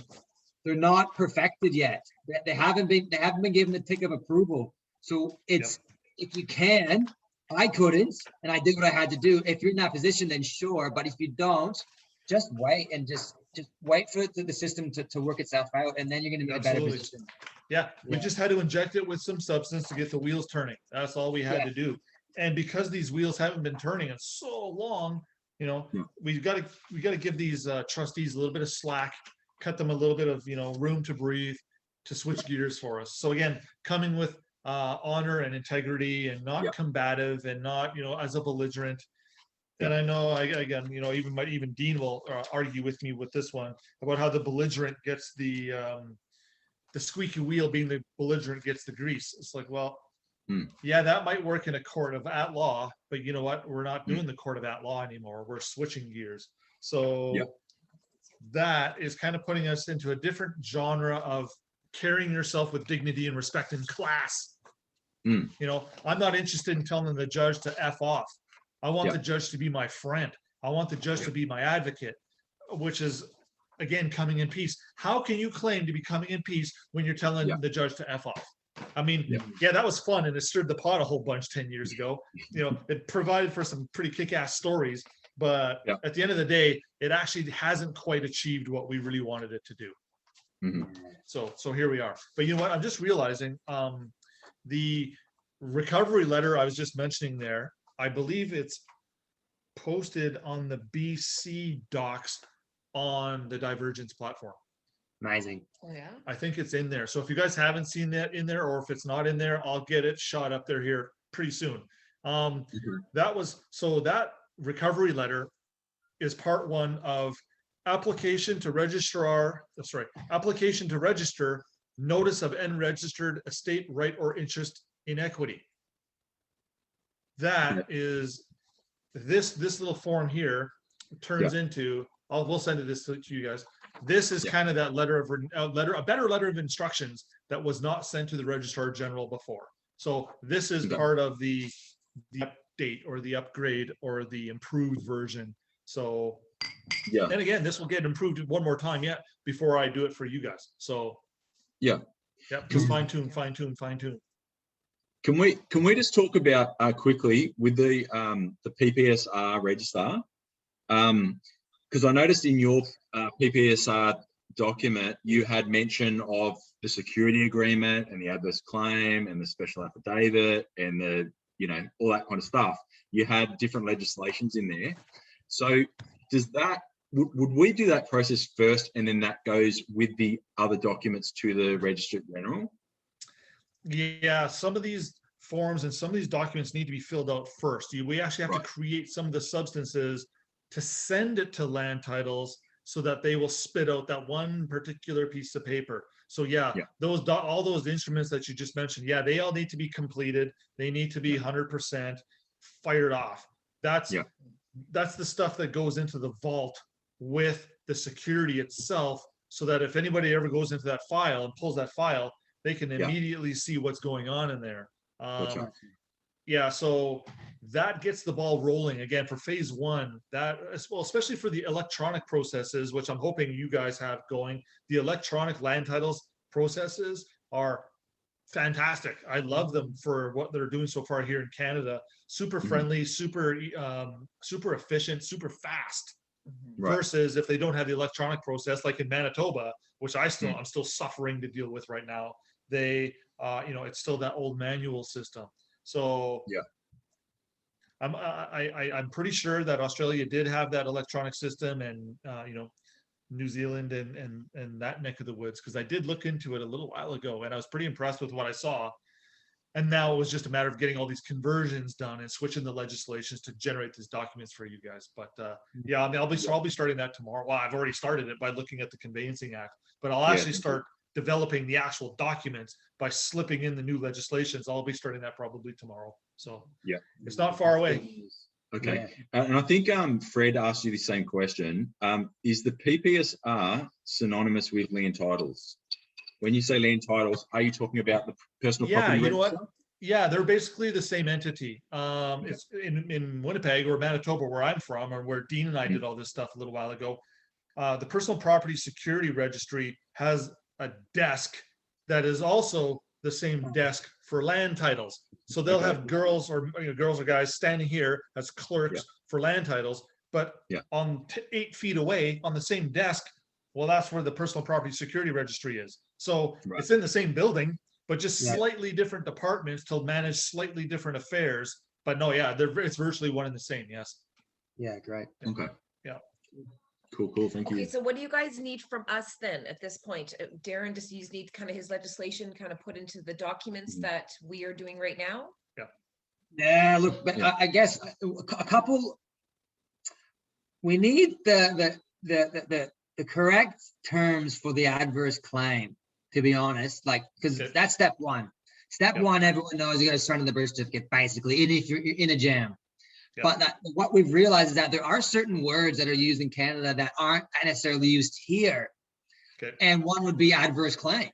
they're not perfected yet. They haven't been given the tick of approval. So it's if you can, I couldn't, and I did what I had to do. If you're in that position, then sure. But if you don't, just wait and just wait for the system to work itself out, and then you're going to be in a better position. We just had to inject it with some substance to get the wheels turning. That's all we had to do. And because these wheels haven't been turning in so long, we got to give these trustees a little bit of slack. Cut them a little bit of room to breathe, to switch gears for us. So again, coming with honor and integrity and not combative and not as a belligerent. And I know even Dean will argue with me with this one about how the belligerent gets the squeaky wheel, being the belligerent gets the grease. It's like, well, that might work in a court of at law, but you know what, we're not doing the court of at law anymore. We're switching gears. So that is kind of putting us into a different genre of carrying yourself with dignity and respect and class. You know, I'm not interested in telling the judge to F off. I want Yeah. the judge to be my friend. I want the judge to be my advocate, which is, again, coming in peace. How can you claim to be coming in peace when you're telling Yeah. the judge to F off? I mean, Yeah. yeah, that was fun and it stirred the pot a whole bunch 10 years ago. You know, it provided for some pretty kick-ass stories, but Yeah. at the end of the day, it actually hasn't quite achieved what we really wanted it to do. Mhm. So here we are. But you know what? I'm just realizing the recovery letter I was just mentioning there, I believe it's posted on the BC docs on the Divergence platform. Amazing. Oh, yeah. I think it's in there. So if you guys haven't seen that in there, or if it's not in there, I'll get it shot up there here pretty soon. That recovery letter is part one of application to register notice of unregistered estate right or interest in equity. That is this little form here turns into, we'll send this to you guys. This is kind of that a better letter of instructions that was not sent to the registrar general before. So this is part of the update or the upgrade or the improved version. So and again, this will get improved one more time yet before I do it for you guys. So just fine tune. Can we just talk about quickly with the PPSR register? Because I noticed in your PPSR document, you had mention of the security agreement and the adverse claim and the special affidavit and the, you know, all that kind of stuff. You had different legislations in there. So does that, would we do that process first and then that goes with the other documents to the Registrar General? Yeah, some of these forms and some of these documents need to be filled out first. We actually have to create some of the substances to send it to land titles so that they will spit out that one particular piece of paper. So all those instruments that you just mentioned, they all need to be completed. They need to be 100% fired off. That's the stuff that goes into the vault with the security itself, so that if anybody ever goes into that file and pulls that file, they can immediately see what's going on in there. So that gets the ball rolling again for phase one. That as well, especially for the electronic processes, which I'm hoping you guys have going. The electronic land titles processes are fantastic. I love them for what they're doing so far here in Canada. Super friendly, super efficient, super fast. Versus if they don't have the electronic process, like in Manitoba, which I'm still suffering to deal with right now. They, it's still that old manual system. So I'm pretty sure that Australia did have that electronic system, and New Zealand and that neck of the woods, because I did look into it a little while ago, and I was pretty impressed with what I saw. And now it was just a matter of getting all these conversions done and switching the legislations to generate these documents for you guys. But I'll be starting that tomorrow. Well, I've already started it by looking at the Conveyancing Act, but I'll actually start developing the actual documents by slipping in the new legislations. I'll be starting that probably tomorrow. So it's not far away. Okay. And I think Fred asked you the same question. Is the PPSR synonymous with land titles? When you say land titles, are you talking about the personal property register? What? Yeah, they're basically the same entity. It's in Winnipeg or Manitoba, where I'm from, or where Dean and I did all this stuff a little while ago. The Personal Property Security Registry has a desk that is also the same desk for land titles. So they'll have girls or guys standing here as clerks for land titles, but on 8 feet away on the same desk, well, that's where the Personal Property Security Registry is. So it's in the same building, but just slightly different departments to manage slightly different affairs. But no, it's virtually one and the same. Yes. Yeah, great. Okay. Yeah. Cool. Thank you. Okay, so what do you guys need from us then at this point? Darren, just you need kind of his legislation kind of put into the documents that we are doing right now? Yeah, look, but I guess a couple, we need the correct terms for the adverse claim, to be honest, like, because that's step one. Step one, everyone knows you got to surrender the birth certificate, basically, and if you're in a jam. But what we've realized is that there are certain words that are used in Canada that aren't necessarily used here. And one would be adverse claim.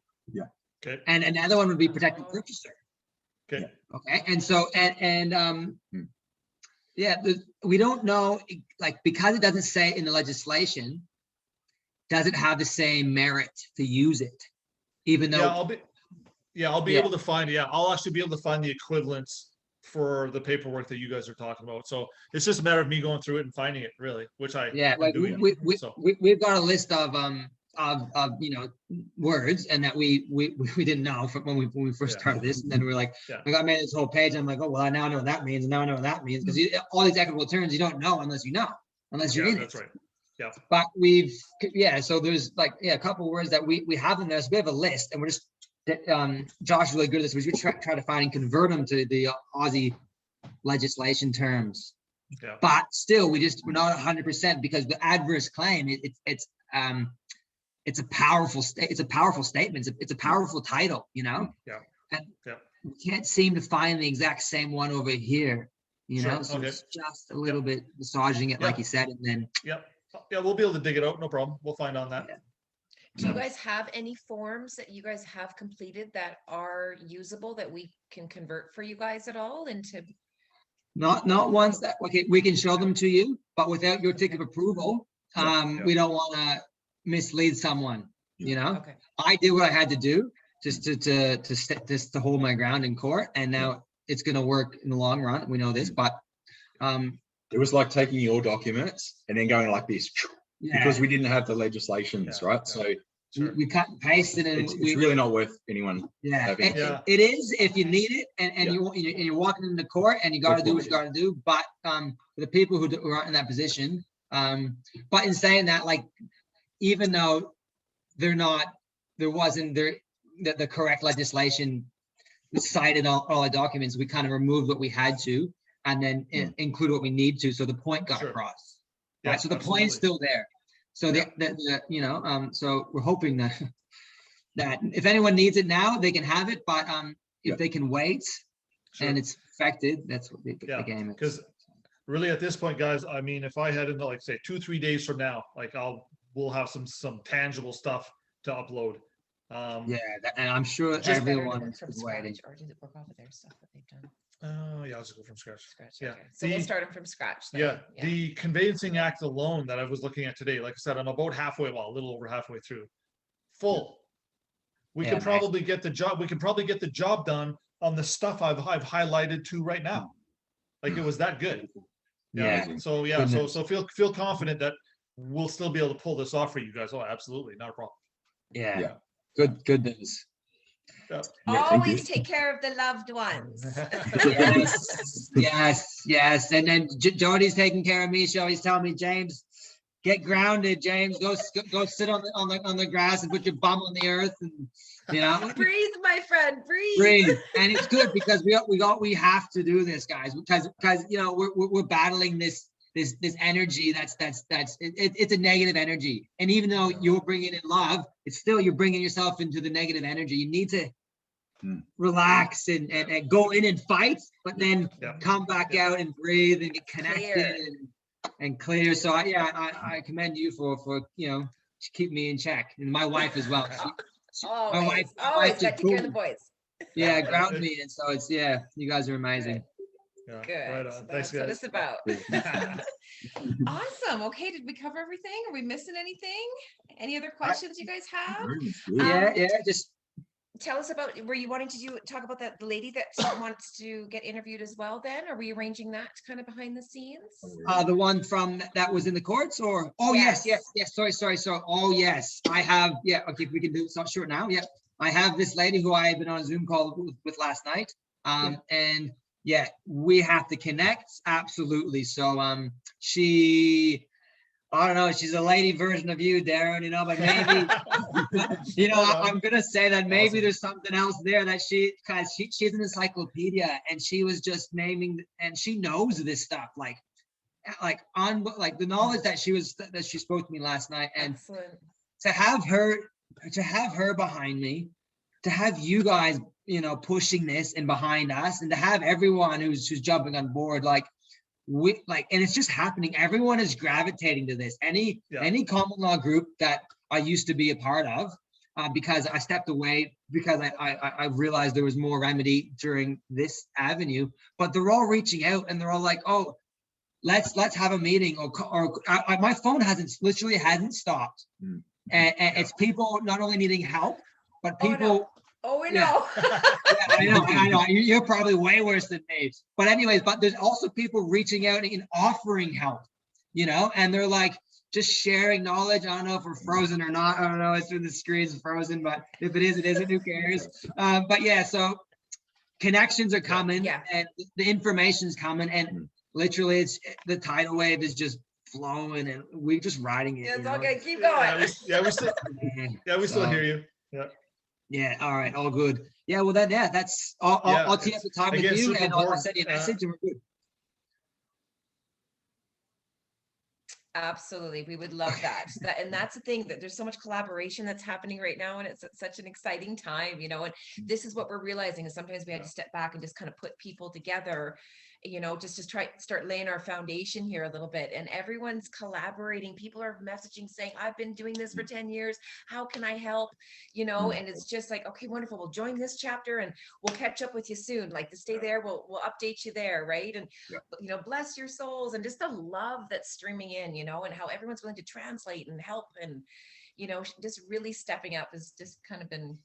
And another one would be protected purchaser. Okay, and so yeah, we don't know, like, because it doesn't say in the legislation, does it have the same merit to use it, even though? I'll be able to find. Yeah, I'll actually be able to find the equivalents for the paperwork that you guys are talking about. So it's just a matter of me going through it and finding it, really, which I Yeah, like doing. we've got a list of you know, words, and that we didn't know from when we first started this, and then we were like, I made this whole page, and I'm like, oh well, I now know what that means, and now I know what that means, because all these equitable terms you don't know unless you're in it. That's right. Yeah. But so there's like a couple words that we have in there. It's a bit of a list, and we're just Josh is really good at this. We try to find and convert them to the Aussie legislation terms. Yeah. But still, we're not 100%, because the adverse claim it's a powerful statement. It's a powerful title, you know. Yeah. And we can't seem to find the exact same one over here, you know. So it's just a little bit massaging it, like you said, and then. Yeah, we'll be able to dig it out. No problem. We'll find on that. Do you guys have any forms that you guys have completed that are usable that we can convert for you guys at all into? Not ones that we can show them to you, but without your tick of approval, we don't want to mislead someone. You know, I did what I had to do just to hold my ground in court, and now it's going to work in the long run. We know this, but it was like taking your documents and then going like this, because we didn't have the legislations, right? So we cut and pasted, and it's really not worth anyone. It is if you need it, and you're walking into court and you got to do what you got to do. But for the people who aren't in that position, but in saying that, like, even though there wasn't the correct legislation cited all the documents, we kind of removed what we had to, and then include what we need to, so the point got across. Right, so the point is still there. So so we're hoping that if anyone needs it now, they can have it. But if they can wait and it's affected, that's what the game is. Because really, at this point, guys, I mean, if I had into, like, say 2-3 days from now, like, we'll have some tangible stuff to upload. And I'm sure everyone is waiting. Or did it work off of their stuff that they've done? I'll just go from scratch. Okay. So we'll start them from scratch. Then. The Conveyancing Act alone that I was looking at today, like I said, I'm about halfway, a little over halfway through. Full. We can probably get the job. We can probably get the job done on the stuff I've highlighted to right now. Like, it was that good. So So feel confident that we'll still be able to pull this off for you guys. Oh, absolutely, not a problem. Good news. Always take care of the loved ones. yes. And then Jody's taking care of me. She always tells me, James, get grounded. James, go sit on the grass and put your bum on the earth, and breathe, my friend, breathe. And it's good, because we have to do this, guys, because we're battling this energy that's it's a negative energy, and even though you're bringing in love, it's still you're bringing yourself into the negative energy. You need to relax and go in and fight, but then come back out and breathe and get connected and clear. So I commend you for keep me in check, and my wife as well. My wife got to take care of the boys. Ground me, and so it's you guys are amazing. Good. Right on. So Thanks, that's guys. what it's about. Awesome. Okay, did we cover everything? Are we missing anything? Any other questions you guys have? Just tell us about, were you wanting to talk about that lady that wants to get interviewed as well then? Are we arranging that kind of behind the scenes? The one that was in the courts, or? Oh, yes. Sorry. So, I have, okay, we can do it short now. I have this lady who I have been on a Zoom call with last night. And we have to connect. Absolutely. So, I don't know, she's a lady version of you, Darren, but maybe, I'm going to say that maybe there's something else there that she's an encyclopedia, and she was just naming, and she knows this stuff, like the knowledge that she spoke to me last night. And excellent. to have her behind me, to have you guys, pushing this and behind us, and to have everyone who's jumping on board, and it's just happening. Everyone is gravitating to this. Any common law group that I used to be a part of, because I stepped away because I realized there was more remedy during this avenue. But they're all reaching out and they're all like, oh, let's have a meeting, or my phone literally hasn't stopped. And it's people not only needing help, but people. Oh, we Yeah. know. Yeah, I know. You're probably way worse than me. But anyways, but there's also people reaching out and offering help, and they're like just sharing knowledge. I don't know if we're frozen or not. I don't know. It's when the screen's frozen, but if it is, it isn't. Who cares? But yeah, so connections are coming, and the information's coming, and literally, it's the tidal wave is just flowing, and we're just riding it. It's okay. Keep going. We still hear you. Yeah. Yeah. All right. All good. Yeah. Well, then, that's. I'll tee up the time with you, and I'll send you a message, and we're good. Absolutely. We would love that. And that's the thing, that there's so much collaboration that's happening right now, and it's such an exciting time, and this is what we're realizing is sometimes we have to step back and just kind of put people together, just to start laying our foundation here a little bit, and everyone's collaborating. People are messaging saying, I've been doing this for 10 years. How can I help? And it's just like, okay, wonderful. We'll join this chapter and we'll catch up with you soon. Like, to stay there, we'll update you there. Right. And, bless your souls, and just the love that's streaming in, and how everyone's willing to translate and help, and, just really stepping up has just kind of been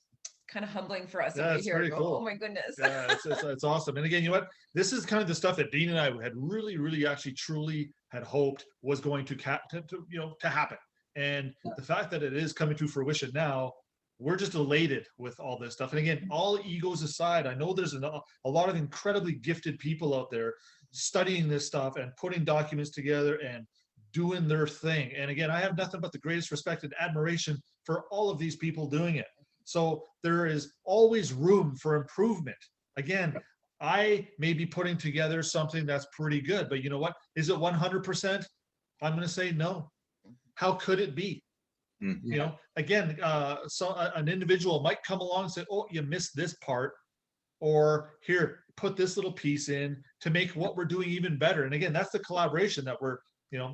kind of humbling for us. Yeah, it's pretty cool. Oh my goodness. Yeah, it's awesome. And again, you know what? This is kind of the stuff that Dean and I had really, really actually truly had hoped was going to happen. And the fact that it is coming to fruition now, we're just elated with all this stuff. And again, all egos aside, I know there's a lot of incredibly gifted people out there studying this stuff and putting documents together and doing their thing. And again, I have nothing but the greatest respect and admiration for all of these people doing it. So there is always room for improvement. Again, I may be putting together something that's pretty good, but you know what? Is it 100%? I'm going to say no. How could it be? Again, so an individual might come along and say, oh, you missed this part, or here, put this little piece in to make what we're doing even better. And again, that's the collaboration that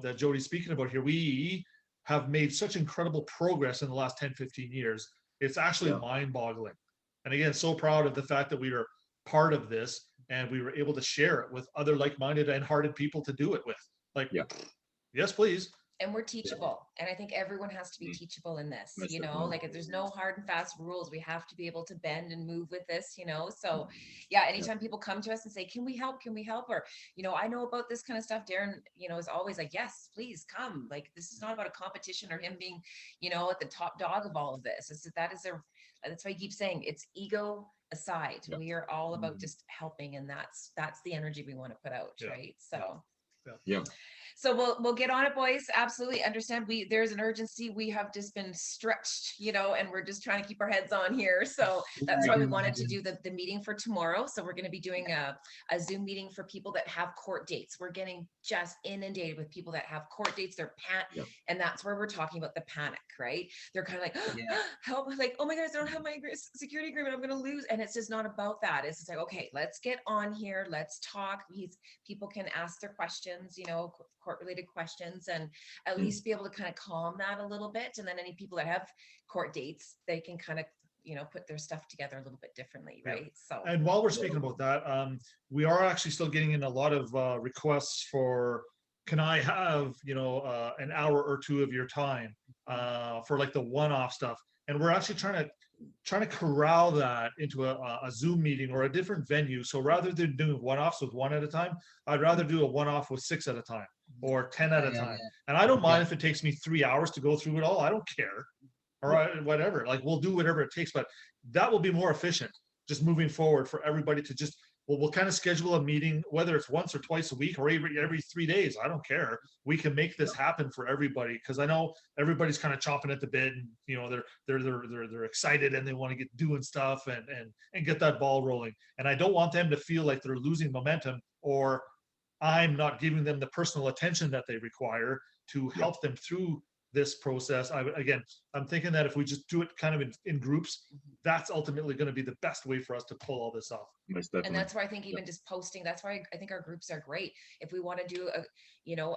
that Jody's speaking about here. We have made such incredible progress in the last 10, 15 years. It's actually mind-boggling. And again, so proud of the fact that we are part of this and we were able to share it with other like-minded and hearted people to do it with. Like, yes, please. And we're teachable. And I think everyone has to be teachable in this, like if there's no hard and fast rules, we have to be able to bend and move with this, so anytime people come to us and say, can we help? Or, I know about this kind of stuff. Darren, is always like, yes, please come. Like, this is not about a competition or him being, at the top dog of all of this. That's why I keep saying it's ego aside. We are all about just helping. And that's the energy we want to put out. Right. So, So we'll get on it, boys. Absolutely understand. There's an urgency. We have just been stretched, and we're just trying to keep our heads on here. So that's why we wanted to do the meeting for tomorrow. So we're going to be doing a Zoom meeting for people that have court dates. We're getting just inundated with people that have court dates. They're and that's where we're talking about the panic, right? They're kind of like, help, like, oh my gosh, I don't have my security agreement. I'm going to lose. And it's just not about that. It's just like, okay, let's get on here. Let's talk. People can ask their questions, court-related questions, and at least be able to kind of calm that a little bit. And then any people that have court dates, they can kind of, put their stuff together a little bit differently, right? So, and while we're speaking about that, we are actually still getting in a lot of requests for, can I have, an hour or two of your time for like the one-off stuff? And we're actually trying to corral that into a Zoom meeting or a different venue. So rather than doing one-offs with one at a time, I'd rather do a one-off with 6 at a time or 10 at a time. And I don't mind if it takes me 3 hours to go through it all. I don't care. All right, whatever. Like, we'll do whatever it takes, but that will be more efficient just moving forward for everybody to just, we'll kind of schedule a meeting, whether it's once or twice a week or every 3 days. I don't care. We can make this happen for everybody, because I know everybody's kind of chomping at the bit, and they're excited and they want to get doing stuff and get that ball rolling. And I don't want them to feel like they're losing momentum, or I'm not giving them the personal attention that they require to help them through this process. I'm thinking that if we just do it kind of in groups, that's ultimately going to be the best way for us to pull all this off. Most And definitely. that's why I think even just posting, that's why I think our groups are great. If we want to do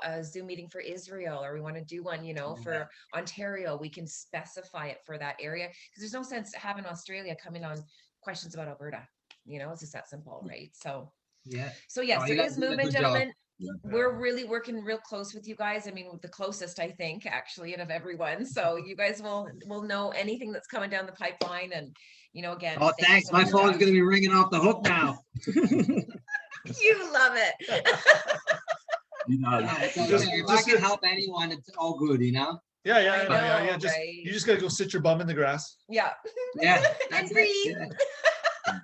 a Zoom meeting for Israel, or we want to do one, for Ontario, we can specify it for that area, because there's no sense having Australia coming on questions about Alberta. It's just that simple, right? So Yeah. So yes, Oh, there you is guys did a movement, good job. gentlemen. Yeah. We're really working real close with you guys. I mean, the closest, I think, actually, and of everyone. So you guys will know anything that's coming down the pipeline. And again, Oh, thank you thanks. so My much, phone's Josh. gonna be ringing off the hook now. You love it. It's okay. Just- If I can help anyone, it's all good, Yeah. I know, Just right? you just gotta go sit your bum in the grass. Yeah. Yeah. And that's it, breathe. yeah.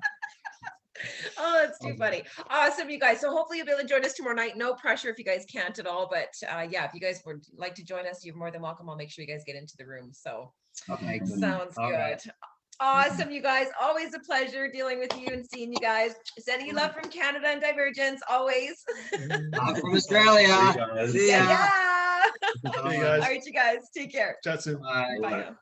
Oh, that's too funny. Awesome, you guys. So hopefully you'll be able to join us tomorrow night. No pressure if you guys can't at all. But if you guys would like to join us, you're more than welcome. I'll make sure you guys get into the room. So Okay. sounds All good. right. Awesome, you guys. Always a pleasure dealing with you and seeing you guys. Sending you love from Canada and Divergence, always. I'm from Australia. See you guys. See ya. Yeah. See you All guys. right, you guys. Take care. Chat soon. Bye. Bye now.